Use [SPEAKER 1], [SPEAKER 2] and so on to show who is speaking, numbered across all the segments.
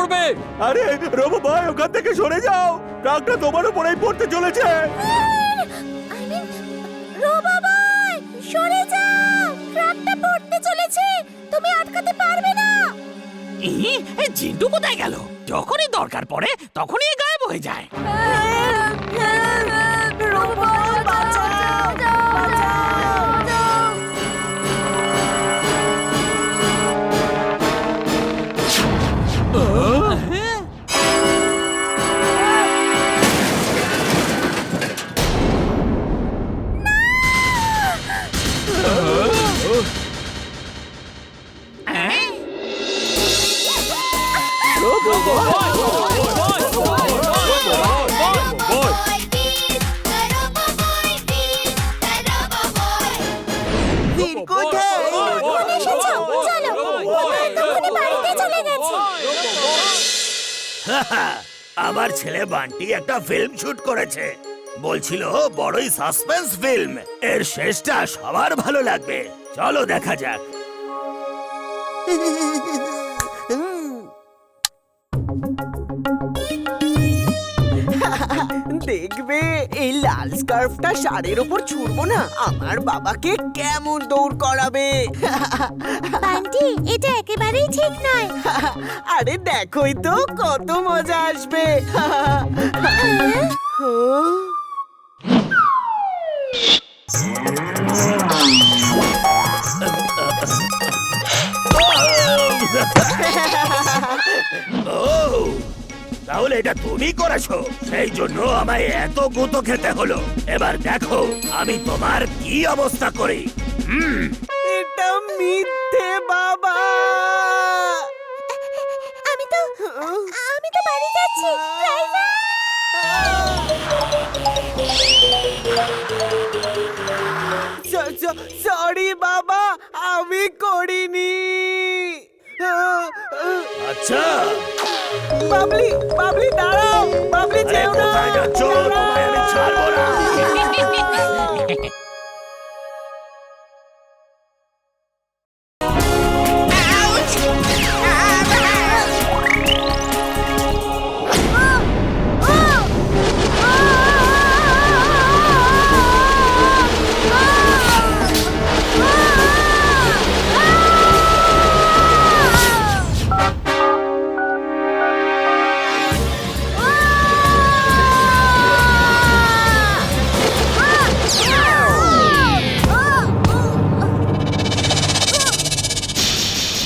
[SPEAKER 1] করবে।
[SPEAKER 2] আরে রবু ভাই, ওখান থেকে সরে যাও, ট্রাকটা তোমার উপরেই পড়তে চলেছে।
[SPEAKER 3] রোবা ভাই, সরে যাও, ট্রাকটা পড়তে চলেছে, তুমি আটকাতে পারবে না।
[SPEAKER 4] জিন্টু কোথায় গেল? যখনই দরকার পড়ে তখনই গায়েব হয়ে যায়।
[SPEAKER 3] রোবা ভাই, বাঁচাও, বাঁচাও।
[SPEAKER 4] আমার ছেলে বান্টি একটা ফিল্ম শুট করেছে, বলছিল বড়ই সাসপেন্স ফিল্ম, এর শেষটা সবার ভালো লাগবে। চলো দেখা যাক।
[SPEAKER 5] দেখবে এই লাল স্কার্ফটা শাড়ির উপর ছুড়বো না, আমার বাবাকে কেমন দৌড় করাবে।
[SPEAKER 3] বান্টি, এটা একেবারেই ঠিক নয়।
[SPEAKER 5] আরে দেখোই তো কত মজা আসবে।
[SPEAKER 4] তাহলে এটা তুমি করেছো, সেই জন্য আমায় এত গুঁতো খেতে হলো। এবার দেখো আমি তোমার কি অবস্থা করি।
[SPEAKER 5] এটা মিথ্যে বাবা।
[SPEAKER 3] আমি তো বাড়ি যাচ্ছি,
[SPEAKER 5] সরি বাবা, আমি করিনি।
[SPEAKER 4] আচ্ছা
[SPEAKER 5] বাবলি, বাবলি দাঁড়াও, বাবলি
[SPEAKER 4] আরে
[SPEAKER 5] যেও না।
[SPEAKER 4] কোথায় যাচ্ছ? তোমায় আমি ছাড়বো না।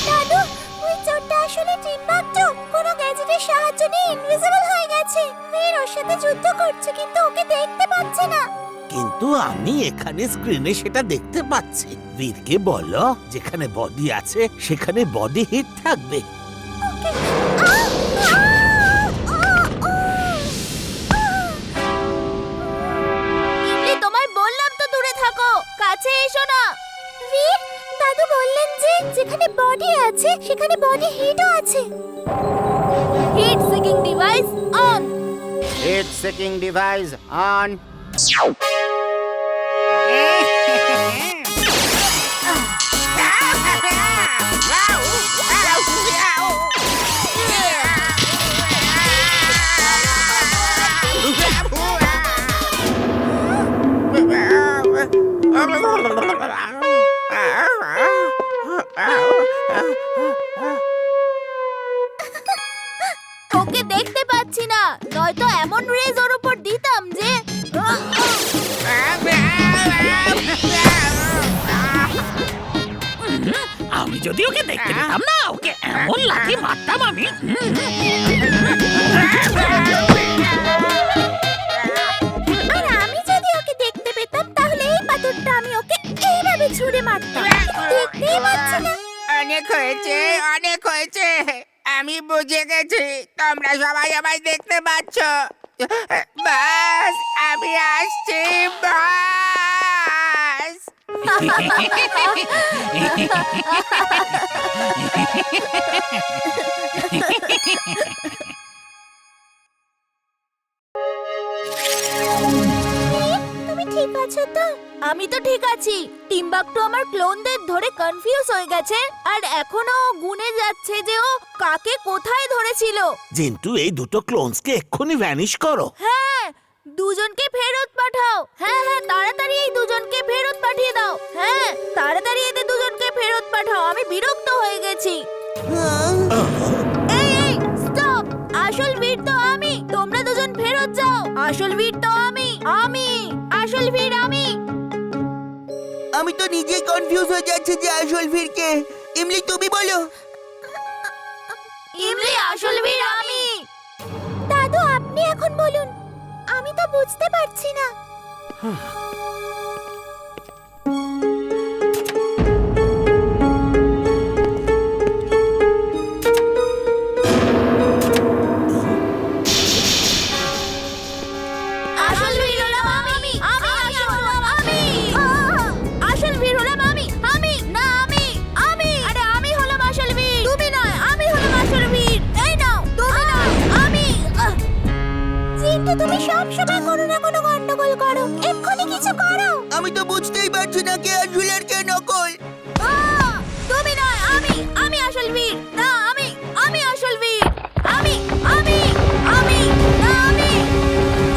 [SPEAKER 3] দাদু, ওই চোরটা আসলে টিম্বাকটু, কোনো গ্যাজেটের সাহায্য নিয়ে ইনভিজিবল হয়ে গেছে। বীর ওর সাথে যুদ্ধ করছে, কিন্তু ওকে দেখতে পাচ্ছে না।
[SPEAKER 6] কিন্তু আমি এখানে স্ক্রিনে সেটা দেখতে পাচ্ছি। বীরকে বলো যেখানে বডি আছে সেখানে বডি হিট থাকবে।
[SPEAKER 3] ইমলি, তোমায় বললাম তো দূরে থাকো, কাছে এসো না। বীর, দাদু বললেন যে যেখানে বডি আছে সেখানে বডি হিটও আছে। Heat seeking device on.
[SPEAKER 7] Heat seeking device on.
[SPEAKER 3] Okay দেখতে পাচ্ছি না, নয়তো এমন রেজ ওর উপর দিতাম যে
[SPEAKER 4] আমি যদি ওকে দেখতে পেতাম না, ওকে এমন লাঠি মারতাম আমি।
[SPEAKER 3] আর আমি যদি ওকে দেখতে পেতাম তাহলে এই পাথরটা আমি ওকে এইভাবে ছুঁড়ে মারতাম। দেখতেই পাচ্ছি না।
[SPEAKER 7] অনেক হয়েছে, অনেক হয়েছে, আমি বুঝে গেছি তোমরা সবাই আমায় দেখতে পাচ্ছ। বাস, আমি আসছি, বাস।
[SPEAKER 3] তুমি ঠিক আছো তো? আমি তো ঠিক আছি। টিম্বাকটু আমার ক্লোনদের ধরে কনফিউজ হয়ে গেছে আর এখনো ও গুনে যাচ্ছে যে ও কাকে কোথায় ধরেছিল।
[SPEAKER 6] জিন্টু, এই দুটো ক্লোনসকে এক্ষুনি ভ্যানিশ করো।
[SPEAKER 3] হ্যাঁ, দুজনকে ফেরত পাঠাও। হ্যাঁ হ্যাঁ, তাড়াতাড়ি এই দুজনকে ফেরত পাঠিয়ে দাও। হ্যাঁ, তাড়াতাড়ি এদের দুজনকে ফেরত পাঠাও। আমি বিরক্ত হয়ে গেছি। এই এই স্টপ! আসল বীর তো আমি, তোমরা দুজন ফেরত যাও। আসল বীর তো আমি, আসল বীর আমি।
[SPEAKER 5] আমি তো নিজেই কনফিউজ হয়ে যাচ্ছি যে আসল ভিড়কে। ইমলি, তুমি বলো।
[SPEAKER 3] ইমলি, আসল বীর আমি। দাদু, আপনি এখন বলুন, আমি তো বুঝতে পারছি না। আসল বীর হলাম আমি, আসল হলাম আমি। আসল বীর হলাম আমি, না আমি। আরে আমি হলাম আসল বীর, তুমি নয়। আমি হলাম আসল বীর। এই নাও, তুমি নয়, আমি। চিন্টু, তুমি সব সময় কোনো না কোনো গন্ডগোল করো। এক্ষুনি কিছু করো।
[SPEAKER 5] আমি তো বুঝতেই পারছি না কে আসল আর কে নকল।
[SPEAKER 3] তুমি নয়, আমি আসল বীর। না, আমি আসল বীর। আমি না,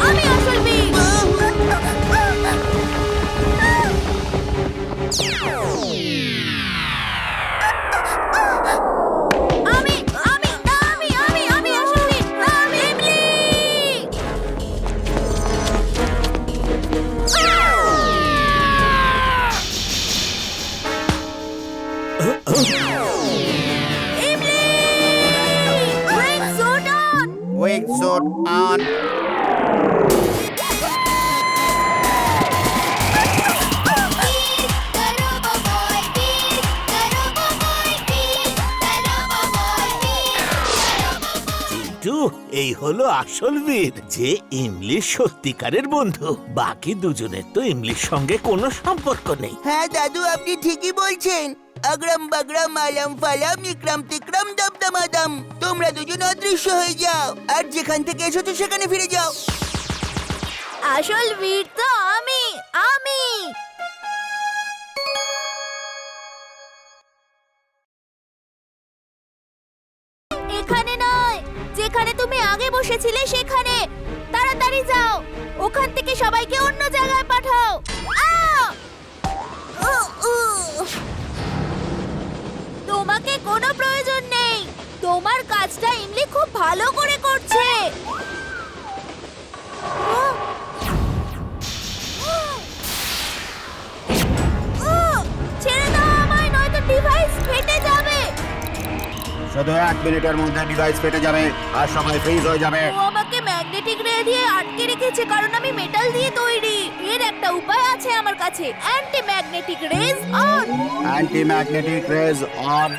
[SPEAKER 3] আমি আসল বীর। আমি আসল বীর। না, আমি ইমলি। ইমলি! Wingsuit on!
[SPEAKER 7] Wingsuit on.
[SPEAKER 6] Jintu, এই হলো আসল বীর, যে ইমলির সত্যিকারের বন্ধু। বাকি দুজনের তো ইমলির সঙ্গে কোনো সম্পর্ক নেই।
[SPEAKER 5] হ্যাঁ দাদু, আপনি ঠিকই বলছেন। আগরাম বাগরাম আলাম ফালাম ইকরাম তিকরাম দমদমাদম। তোমরা দুজন অদৃশ্য হয়ে যাও আর যেখান থেকে এসেছো সেখানে ফিরে যাও।
[SPEAKER 3] আসল বীর তো আমি। এখানে নয়, যেখানে তুমি আগে বসেছিলে সেখানে। তাড়াতাড়ি যাও, ওখান থেকে সবাইকে অন্য জায়গায় পাঠাও। তোমাকে কোনো প্রয়োজন নেই। তোমার কাজটা ইমলি খুব ভালো করে করছে। ছেড়ে দাও আমায়, নয়তো ডিভাইস ফেটে যাবে।
[SPEAKER 1] শুধু 1 মিনিটের মধ্যে ডিভাইস ফেটে যাবে আর সবাই ফ্রিজ হয়ে যাবে।
[SPEAKER 3] ও আমাকে ম্যাগনেটিক রে দিয়ে আটকে রেখেছে কারণ আমি মেটাল দিয়ে তৈরি। এর একটা উপায় আছে আমার কাছে। Anti magnetic rays on.
[SPEAKER 1] Anti magnetic rays on.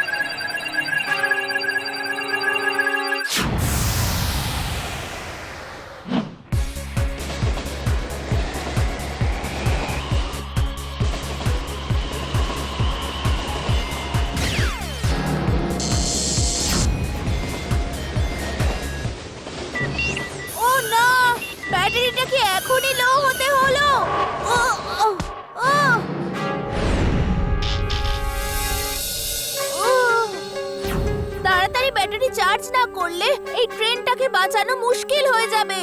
[SPEAKER 3] ও না, ব্যাটারিটা কি এখনই লো হতে হলো? ও ও ও ও। তাড়াতাড়ি ব্যাটারি চার্জ না করলে এই ট্রেনটাকে বাঁচানো মুশকিল হয়ে যাবে।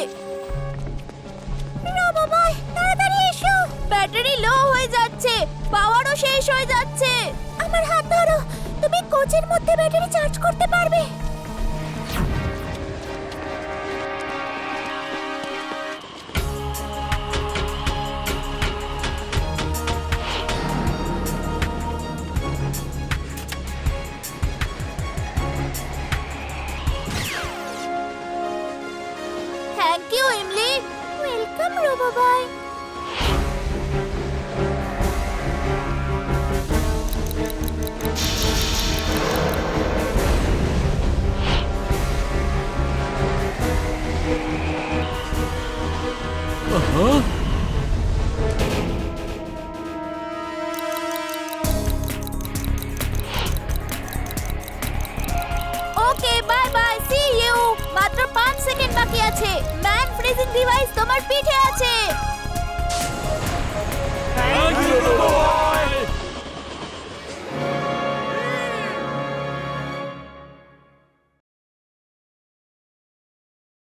[SPEAKER 3] রবাবাই, তাড়াতাড়ি এসো। ব্যাটারি লো হয়ে যাচ্ছে, পাওয়ারও শেষ হয়ে যাচ্ছে। আমার হাত ধরো, তুমি কোচের মধ্যে ব্যাটারি চার্জ করতে পারবে। Thank you Imli. ওয়েলকাম রবাবাই। Okay, bye bye, see you. মাত্র 5 সেকেন্ড বাকি আছে। ম্যান ফ্রিজিং ডিভাইস তোমার পিঠে আছে।